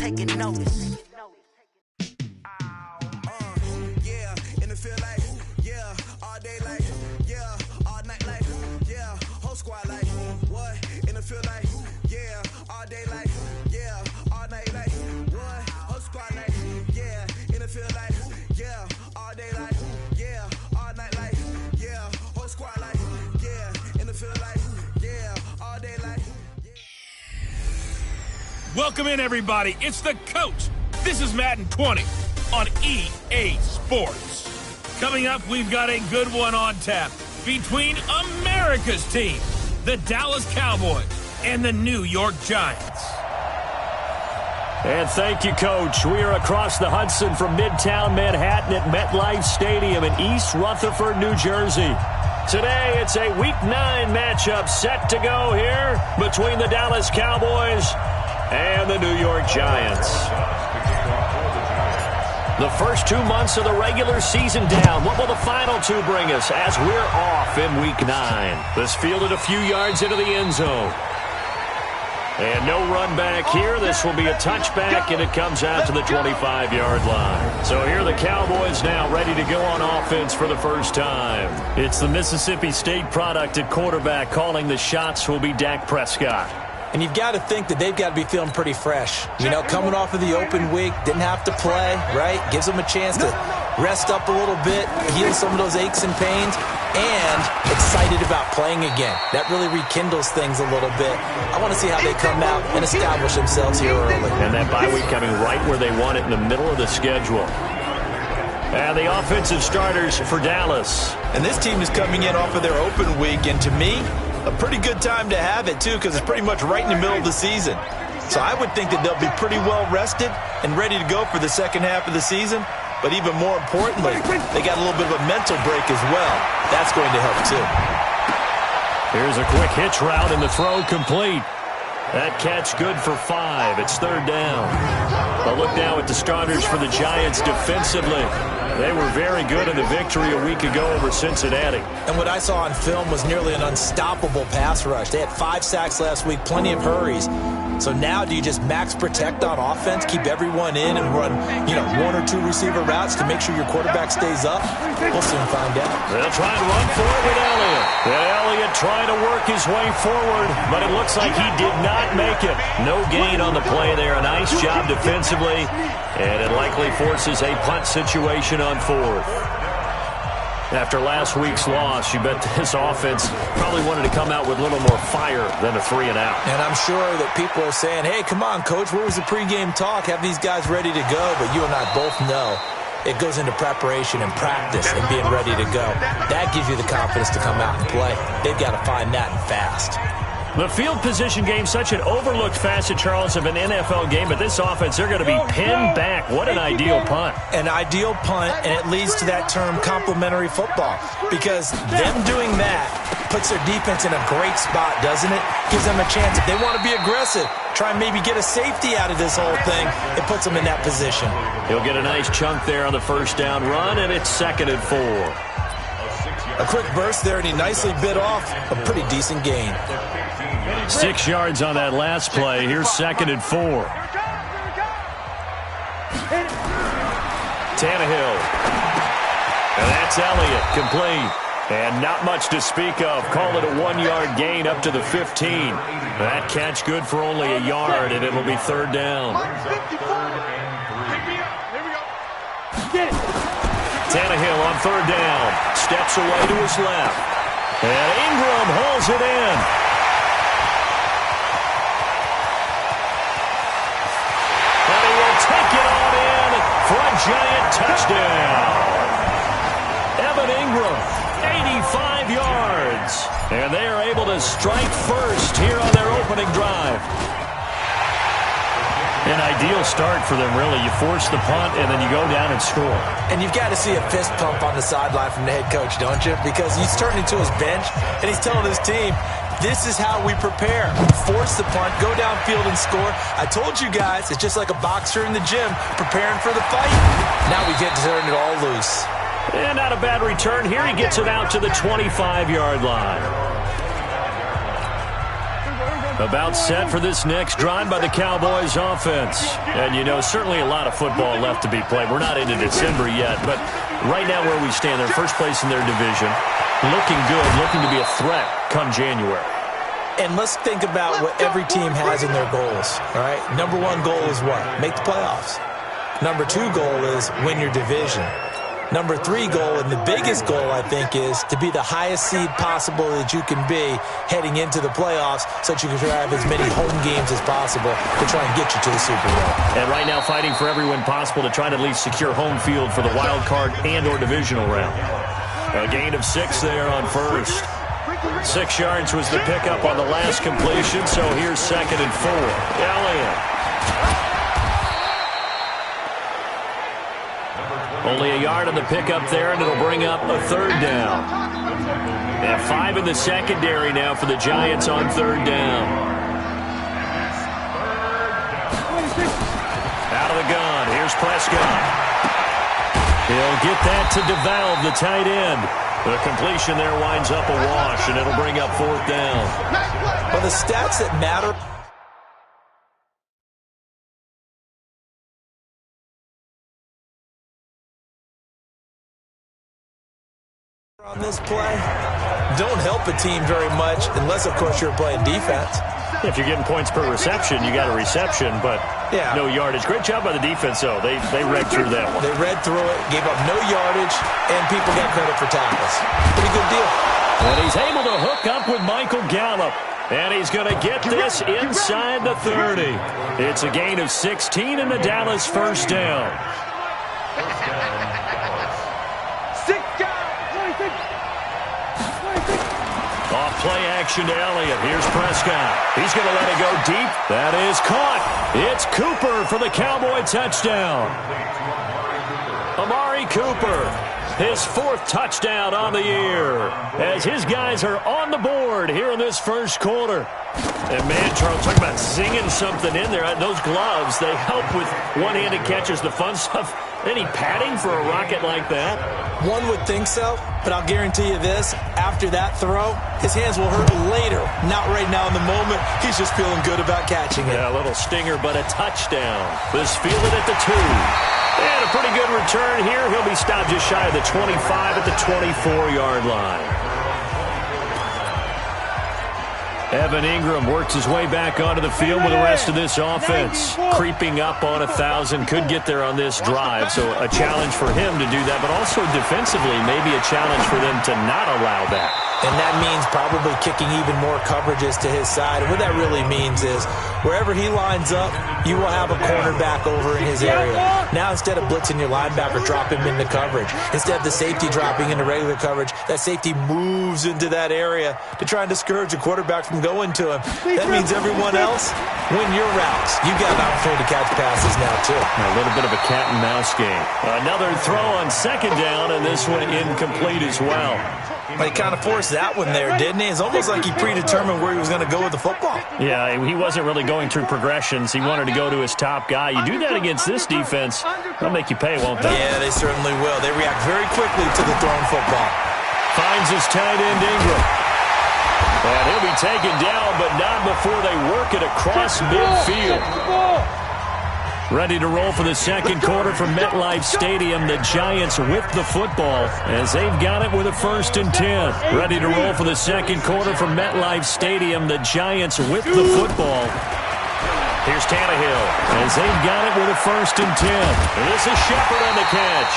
taking notice. Yeah, in the field like, yeah, all day like, yeah, all night like, yeah, whole squad like, what? In the field like, yeah, all day like, yeah, all night like, what? Whole squad like, yeah, in the field like, yeah, all day like, yeah, all night like, yeah, whole squad like, yeah, in the field like, yeah, all day like. Welcome in, everybody. It's the coach. This is Madden 20 on EA Sports. Coming up, we've got a good one on tap between America's team, the Dallas Cowboys, and the New York Giants. And thank you, Coach. We are across the Hudson from Midtown Manhattan at MetLife Stadium in East Rutherford, New Jersey. Today, it's a Week 9 matchup set to go here between the Dallas Cowboys and the New York Giants. The first 2 months of the regular season down. What will the final two bring us as we're off in Week 9? This fielded a few yards into the end zone. And no run back here. This will be a touchback, and it comes out to the 25-yard line. So here are the Cowboys now ready to go on offense for the first time. It's the Mississippi State product at quarterback. Calling the shots will be Dak Prescott. And you've got to think that they've got to be feeling pretty fresh. You know, coming off of the open week, didn't have to play, right? Gives them a chance to rest up a little bit, heal some of those aches and pains, and excited about playing again. That really rekindles things a little bit. I want to see how they come out and establish themselves here early. And that bye week coming right where they want it in the middle of the schedule. And the offensive starters for Dallas. And this team is coming in off of their open week, and to me, a pretty good time to have it, too, because it's pretty much right in the middle of the season. So I would think that they'll be pretty well rested and ready to go for the second half of the season. But even more importantly, they got a little bit of a mental break as well. That's going to help, too. Here's a quick hitch route, and the throw complete. That catch good for 5. It's third down. But look now at the starters for the Giants defensively. They were very good in the victory a week ago over Cincinnati. And what I saw on film was nearly an unstoppable pass rush. They had 5 sacks last week, plenty of hurries. So now do you just max protect on offense, keep everyone in and run, 1 or 2 receiver routes to make sure your quarterback stays up? We'll soon find out. They'll try and run for it with Elliott. And Elliott trying to work his way forward, but it looks like he did not make it. No gain on the play there. A nice job defensively, and it likely forces a punt situation on 4th. After last week's loss, you bet this offense probably wanted to come out with a little more fire than a 3-and-out. And I'm sure that people are saying, hey, come on, Coach, where was the pregame talk? Have these guys ready to go? But you and I both know it goes into preparation and practice and being ready to go. That gives you the confidence to come out and play. They've got to find that and fast. The field position game, such an overlooked facet, Charles, of an NFL game, but this offense, they're going to be pinned back. What an ideal punt. An ideal punt, and it leads to that term complementary football, because them doing that puts their defense in a great spot, doesn't it? Gives them a chance. If they want to be aggressive, try and maybe get a safety out of this whole thing, it puts them in that position. He'll get a nice chunk there on the first down run, and it's 2nd and 4. A quick burst there, and he nicely bit off a pretty decent gain. 6 yards on that last play. Here's 2nd and 4. Tannehill. And that's Elliott, complete. And not much to speak of. Call it a 1-yard gain up to the 15. That catch good for only a yard, and it'll be 3rd down. Tannehill on 3rd down. Steps away to his left. And Ingram hauls it in. And he will take it on in for a Giant touchdown. Evan Ingram, 85 yards. And they are able to strike first here on their opening drive. An ideal start for them, really. You force the punt, and then you go down and score. And you've got to see a fist pump on the sideline from the head coach, don't you? Because he's turning to his bench, and he's telling his team, this is how we prepare. Force the punt, go downfield and score. I told you guys, it's just like a boxer in the gym preparing for the fight. Now we get to turn it all loose. And not a bad return here. He gets it out to the 25-yard line. About set for this next drive by the Cowboys offense. And, you know, certainly a lot of football left to be played. We're not into December yet, but right now where we stand, they're first place in their division. Looking good, looking to be a threat come January. And let's think about what every team has in their goals, all right? Number one goal is what? Make the playoffs. Number two goal is win your division. Number three goal, and the biggest goal, I think, is to be the highest seed possible that you can be heading into the playoffs so that you can have as many home games as possible to try and get you to the Super Bowl. And right now fighting for every win possible to try to at least secure home field for the wild card and or divisional round. A gain of 6 there on first. 6 yards was the pickup on the last completion, so here's 2nd and 4. Elliott. Only a yard on the pickup there, and it'll bring up a 3rd down. And 5 in the secondary now for the Giants on 3rd down. Out of the gun, here's Prescott. He'll get that to DeValve, the tight end. The completion there winds up a wash, and it'll bring up 4th down. Well, the stats that matter on this play don't help a team very much unless, of course, you're playing defense. If you're getting points per reception, you got a reception, but no yardage. Great job by the defense, though. They read through that one. They read through it, gave up no yardage, and people got credit for tackles. Pretty good deal. And he's able to hook up with Michael Gallup. And he's going to get this inside the 30. It's a gain of 16 and the Dallas 1st down. Off play action to Elliott. Here's Prescott. He's going to let it go deep. That is caught. It's Cooper for the Cowboy touchdown. Amari Cooper, his 4th touchdown on the year, as his guys are on the board here in this first quarter. And, man, Charles, talk about zinging something in there. Those gloves, they help with one-handed catches, the fun stuff. Any padding for a rocket like that? One would think so, but I'll guarantee you this. After that throw, his hands will hurt later. Not right now in the moment. He's just feeling good about catching it. Yeah, a little stinger, but a touchdown. This fielded at the 2. And a pretty good return here. He'll be stopped just shy of the 25 at the 24-yard line. Evan Ingram works his way back onto the field with the rest of this offense. Creeping up on 1,000. Could get there on this drive. So a challenge for him to do that, but also defensively maybe a challenge for them to not allow that. And that means probably kicking even more coverages to his side. And what that really means is wherever he lines up, you will have a cornerback over in his area. Now instead of blitzing your linebacker, drop him into coverage. Instead of the safety dropping into regular coverage, that safety moves into that area to try and discourage a quarterback from going to him. That means everyone else, win your routes. You've got an opportunity to catch passes now, too. A little bit of a cat and mouse game. Another throw on 2nd down, and this one incomplete as well. He kind of forced that one there, didn't he? It's almost like he predetermined where he was going to go with the football. Yeah, he wasn't really going through progressions. He wanted to go to his top guy. You do that against this defense, they'll make you pay, won't they? Yeah, they certainly will. They react very quickly to the thrown football. Finds his tight end, Ingram. And he'll be taken down, but not before they work it across midfield. Ready to roll for the 2nd quarter from MetLife Stadium. The Giants with the football as they've got it with a 1st and 10. Ready to roll for the 2nd quarter from MetLife Stadium. The Giants with the football. Here's Tannehill as they've got it with a 1st and 10. And this is Shepard on the catch.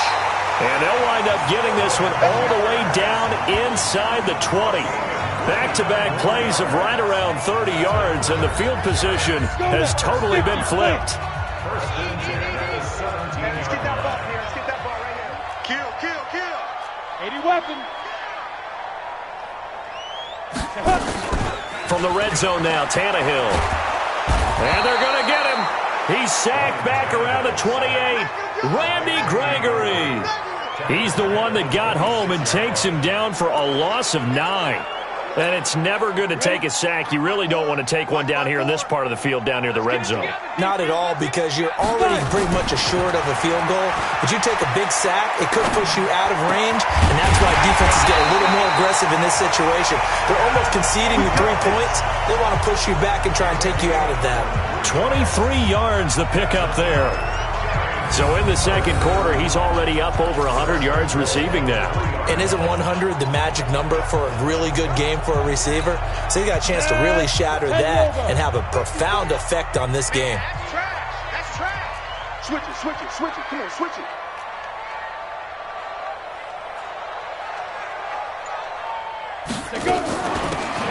And they'll wind up getting this one all the way down inside the 20. Back-to-back plays of right around 30 yards, and the field position has totally been flipped. Let's get that ball here. Let's get that ball right here. Kill. 80 weapon. From the red zone now, Tannehill. And they're going to get him. He's sacked back around the 28. Randy Gregory. He's the one that got home and takes him down for a loss of 9. And it's never good to take a sack. You really don't want to take one down here in this part of the field down near the red zone. Not at all, because you're already pretty much assured of a field goal. But you take a big sack, it could push you out of range, and that's why defenses get a little more aggressive in this situation. They're almost conceding the 3 points. They want to push you back and try and take you out of that. 23 yards the pickup there. So in the second quarter, he's already up over 100 yards receiving now. And isn't 100 the magic number for a really good game for a receiver? So he got a chance to really shatter that and have a profound effect on this game. That's trash. That's trash. Switch it, switch it, switch it. Come on, switch it.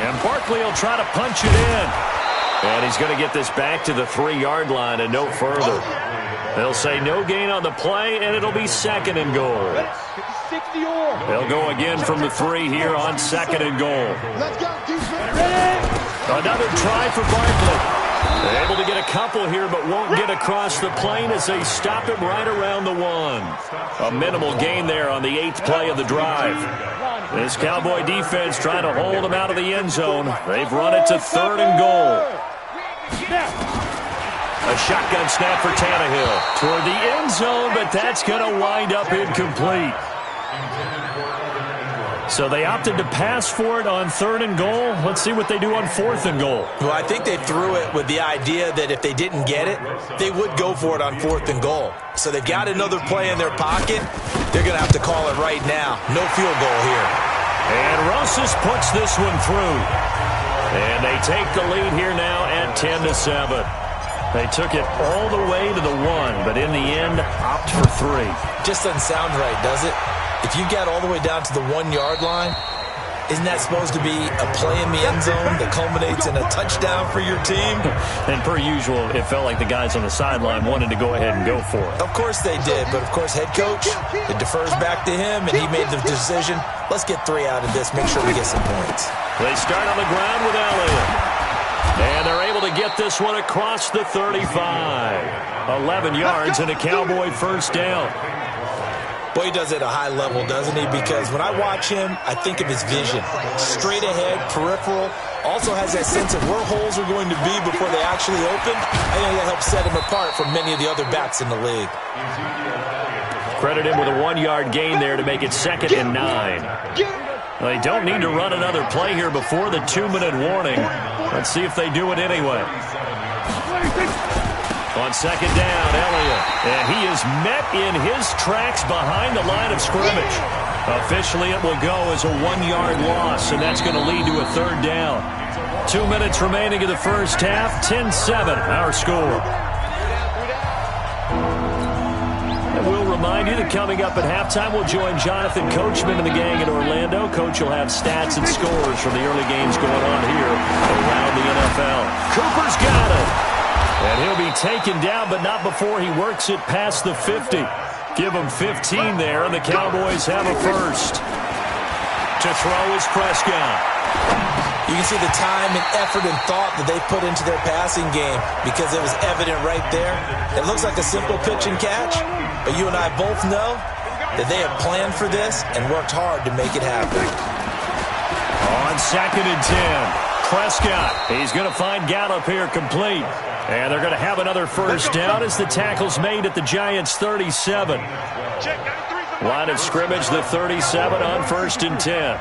And Barkley will try to punch it in. And he's going to get this back to the 3-yard line and no further. They'll say no gain on the play, and it'll be second and goal. They'll go again from the 3 here on second and goal. Another try for Barkley. Able to get a couple here, but won't get across the plane as they stop him right around the 1. A minimal gain there on the 8th play of the drive. This Cowboy defense trying to hold him out of the end zone. They've run it to 3rd and goal. A shotgun snap for Tannehill toward the end zone, but that's going to wind up incomplete. So they opted to pass for it on 3rd and goal. Let's see what they do on 4th and goal. Well, I think they threw it with the idea that if they didn't get it, they would go for it on 4th and goal. So they've got another play in their pocket. They're going to have to call it right now. No field goal here. And Rosas puts this one through. And they take the lead here now at 10-7. They took it all the way to the 1, but in the end, opt for 3. Just doesn't sound right, does it? If you get all the way down to the 1-yard line, isn't that supposed to be a play in the end zone that culminates in a touchdown for your team? And per usual, it felt like the guys on the sideline wanted to go ahead and go for it. Of course they did, but of course head coach, it defers back to him, and he made the decision, let's get 3 out of this, make sure we get some points. They start on the ground with Elliott. And they're able to get this one across the 35. 11 yards and a Cowboy first down. Boy, he does it at a high level, doesn't he? Because when I watch him, I think of his vision. Straight ahead, peripheral. Also has that sense of where holes are going to be before they actually open. I think that helps set him apart from many of the other backs in the league. Credit him with a 1-yard gain there to make it 2nd and 9. They don't need to run another play here before the 2-minute warning. Let's see if they do it anyway. On 2nd down, Elliott. And he is met in his tracks behind the line of scrimmage. Officially, it will go as a 1-yard loss, and that's going to lead to a 3rd down. 2 minutes remaining in the first half. 10-7, our score. We'll remind you that coming up at halftime, we'll join Jonathan Coachman and the gang in Orlando. Coach will have stats and scores from the early games going on here around the NFL. Cooper's got it. And he'll be taken down, but not before he works it past the 50. Give him 15 there, and the Cowboys have a first. To throw is Prescott. You can see the time and effort and thought that they put into their passing game because it was evident right there. It looks like a simple pitch and catch, but you and I both know that they have planned for this and worked hard to make it happen. On 2nd and 10, Prescott. He's going to find Gallup here complete. And they're going to have another first down as the tackle's made at the Giants' 37. Line of scrimmage, the 37 on 1st and 10.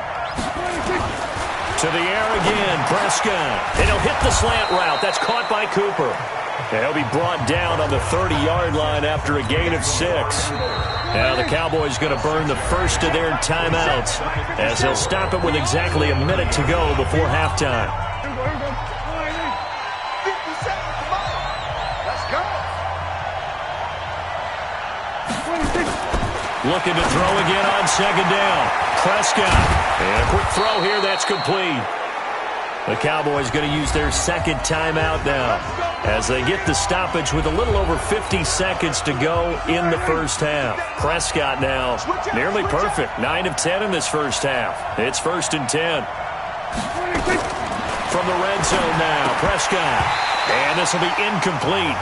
To the air again, Prescott. And he'll hit the slant route. That's caught by Cooper. And he'll be brought down on the 30-yard line after a gain of 6. Now the Cowboys going to burn the first of their timeouts as they'll stop it with exactly a minute to go before halftime. Looking to throw again on 2nd down. Prescott. And a quick throw here. That's complete. The Cowboys going to use their 2nd timeout now as they get the stoppage with a little over 50 seconds to go in the first half. Prescott now nearly perfect. 9 of 10 in this first half. It's 1st and 10. From the red zone now, Prescott. And this will be incomplete.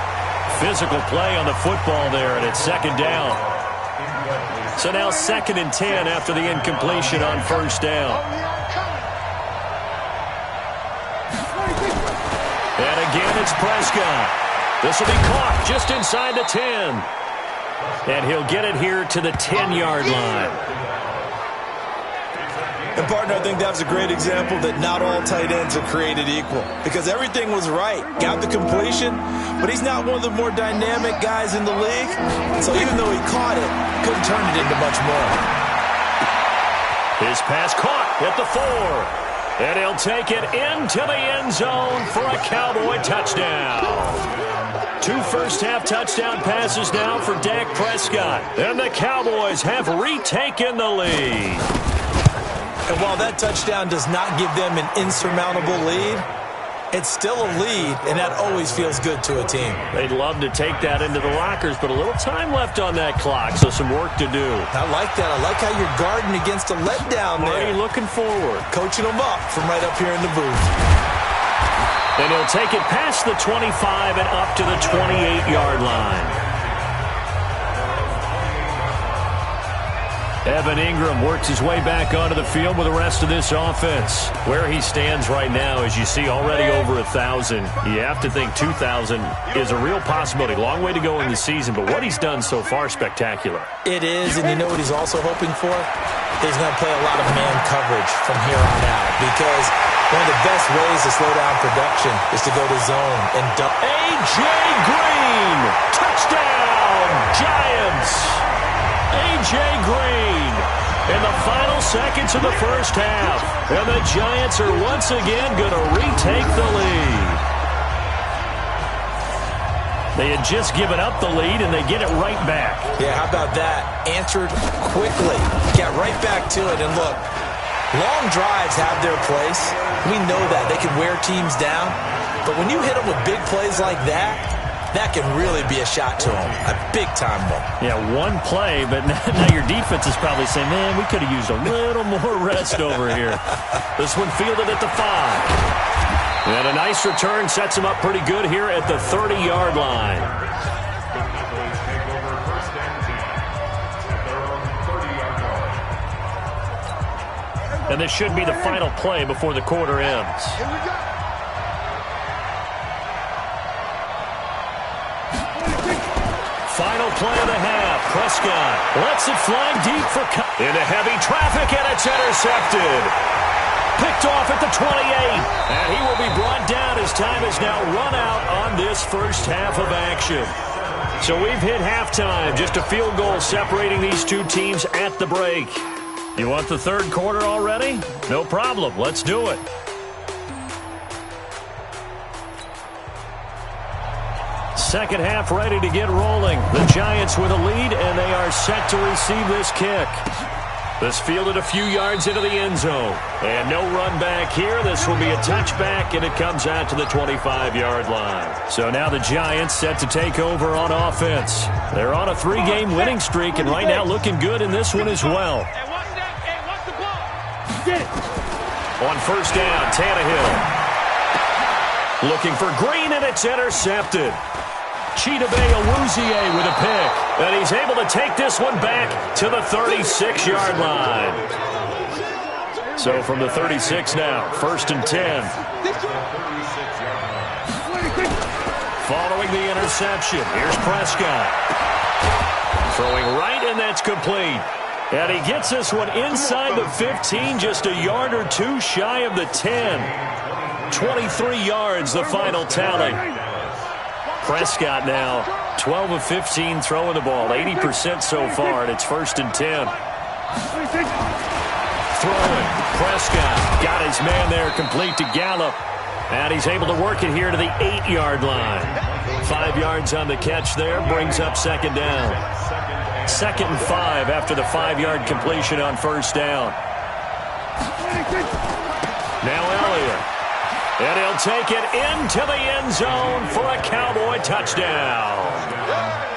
Physical play on the football there, and it's 2nd down. So now 2nd and 10 after the incompletion on 1st down. again, it's Prescott. This will be caught just inside the 10. And he'll get it here to the 10-yard line. And, partner, I think that's a great example that not all tight ends are created equal, because everything was right. Got the completion, but he's not one of the more dynamic guys in the league. So even though he caught it, couldn't turn it into much more. His pass caught at the 4. And he'll take it into the end zone for a Cowboy touchdown. 2 first-half touchdown passes now for Dak Prescott. And the Cowboys have retaken the lead. And while that touchdown does not give them an insurmountable lead, it's still a lead, and that always feels good to a team. They'd love to take that into the lockers, but a little time left on that clock, so some work to do. I like that. I like how you're guarding against a letdown there. Already looking forward. Coaching them up from right up here in the booth. And he'll take it past the 25 and up to the 28-yard line. Evan Ingram works his way back onto the field with the rest of this offense. Where he stands right now, as you see, already over 1,000. You have to think 2,000 is a real possibility. Long way to go in the season, but what he's done so far, spectacular. It is, and you know what he's also hoping for? He's going to play a lot of man coverage from here on out, because one of the best ways to slow down production is to go to zone and dump. A.J. Green! Touchdown, Giants! A.J. Green in the final seconds of the first half. And the Giants are once again going to retake the lead. They had just given up the lead, and they get it right back. Yeah, how about that? Answered quickly. Got right back to it. And look, long drives have their place. We know that. They can wear teams down. But when you hit them with big plays like that, that can really be a shot to them. A big-time one. Yeah, one play, but now your defense is probably saying, man, we could have used a little more rest over here. This one fielded at the 5. And a nice return sets him up pretty good here at the 30-yard line. And this should be the final play before the quarter ends. Final play of the half. Prescott lets it fly deep for into heavy traffic, and it's intercepted. Picked off at the 28. And he will be brought down as time is now run out on this first half of action. So we've hit halftime. Just a field goal separating these two teams at the break. You want the third quarter already? No problem. Let's do it. Second half ready to get rolling. The Giants with a lead, and they are set to receive this kick. This fielded a few yards into the end zone. And no run back here. This will be a touchback, and it comes out to the 25-yard line. So now the Giants set to take over on offense. They're on a 3-game winning streak, and right now looking good in this one as well. On first down, Tannehill. Looking for Green, and it's intercepted. Chidobe Awuzie with a pick. And he's able to take this one back to the 36-yard line. So from the 36 now, 1st and 10. Following the interception, here's Prescott. Throwing right, and that's complete. And he gets this one inside the 15, just a yard or two shy of the 10. 23 yards, the final tally. Prescott now 12 of 15 throwing the ball, 80% so far, and it's 1st and 10. Throwing, Prescott got his man there complete to Gallup, and he's able to work it here to the 8-yard line. 5 yards on the catch there, brings up second down. 2nd and 5 after the 5-yard completion on first down. Now Elliott. And he'll take it into the end zone for a Cowboy touchdown.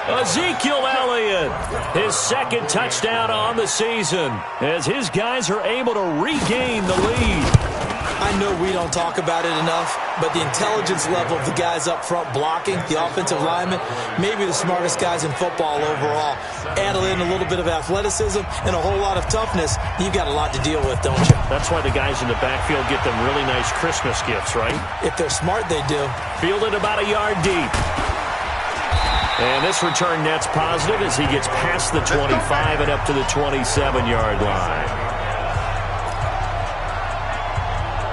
Ezekiel Elliott, his 2nd touchdown on the season, as his guys are able to regain the lead. I know we don't talk about it enough, but the intelligence level of the guys up front blocking, the offensive linemen, maybe the smartest guys in football overall. Add in a little bit of athleticism and a whole lot of toughness, you've got a lot to deal with, don't you? That's why the guys in the backfield get them really nice Christmas gifts, right? If they're smart, they do. Fielded about a yard deep. And this return net's positive as he gets past the 25 and up to the 27-yard line.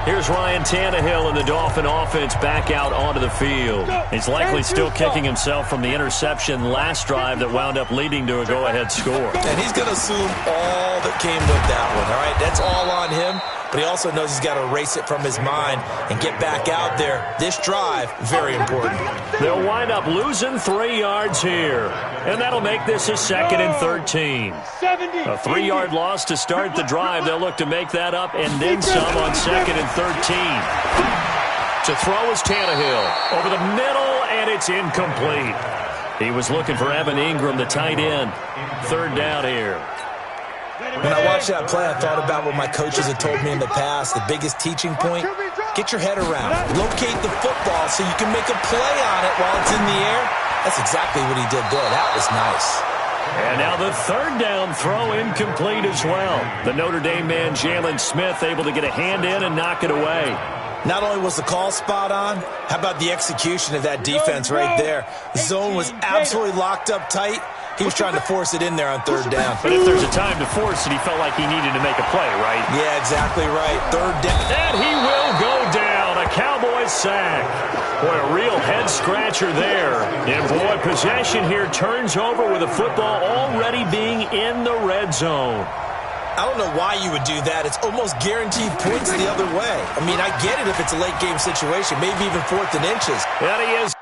Here's Ryan Tannehill and the Dolphin offense back out onto the field. He's likely still kicking himself from the interception last drive that wound up leading to a go-ahead score. And he's going to assume all that came with that one, all right? That's all on him, but he also knows he's got to erase it from his mind and get back out there. This drive, very important. They'll wind up losing 3 yards here, and that'll make this a 2nd and 13. A 3-yard loss to start the drive. They'll look to make that up and then some on 2nd and 13. To throw is Tannehill. Over the middle, and it's incomplete. He was looking for Evan Ingram, the tight end. 3rd down here. When I watched that play, I thought about what my coaches had told me in the past. The biggest teaching point, get your head around. Locate the football so you can make a play on it while it's in the air. That's exactly what he did there. That was nice. And now the 3rd down throw incomplete as well. The Notre Dame man, Jalen Smith, able to get a hand in and knock it away. Not only was the call spot on, how about the execution of that defense right there? The zone was absolutely locked up tight. He was trying to force it in there on 3rd down. But if there's a time to force it, he felt like he needed to make a play, right? Yeah, exactly right. 3rd down. And he will go down. A Cowboys sack. Boy, a real head-scratcher there. And, boy, possession here turns over with the football already being in the red zone. I don't know why you would do that. It's almost guaranteed points the other way. I mean, I get it if it's a late-game situation, maybe even 4th and inches. And he is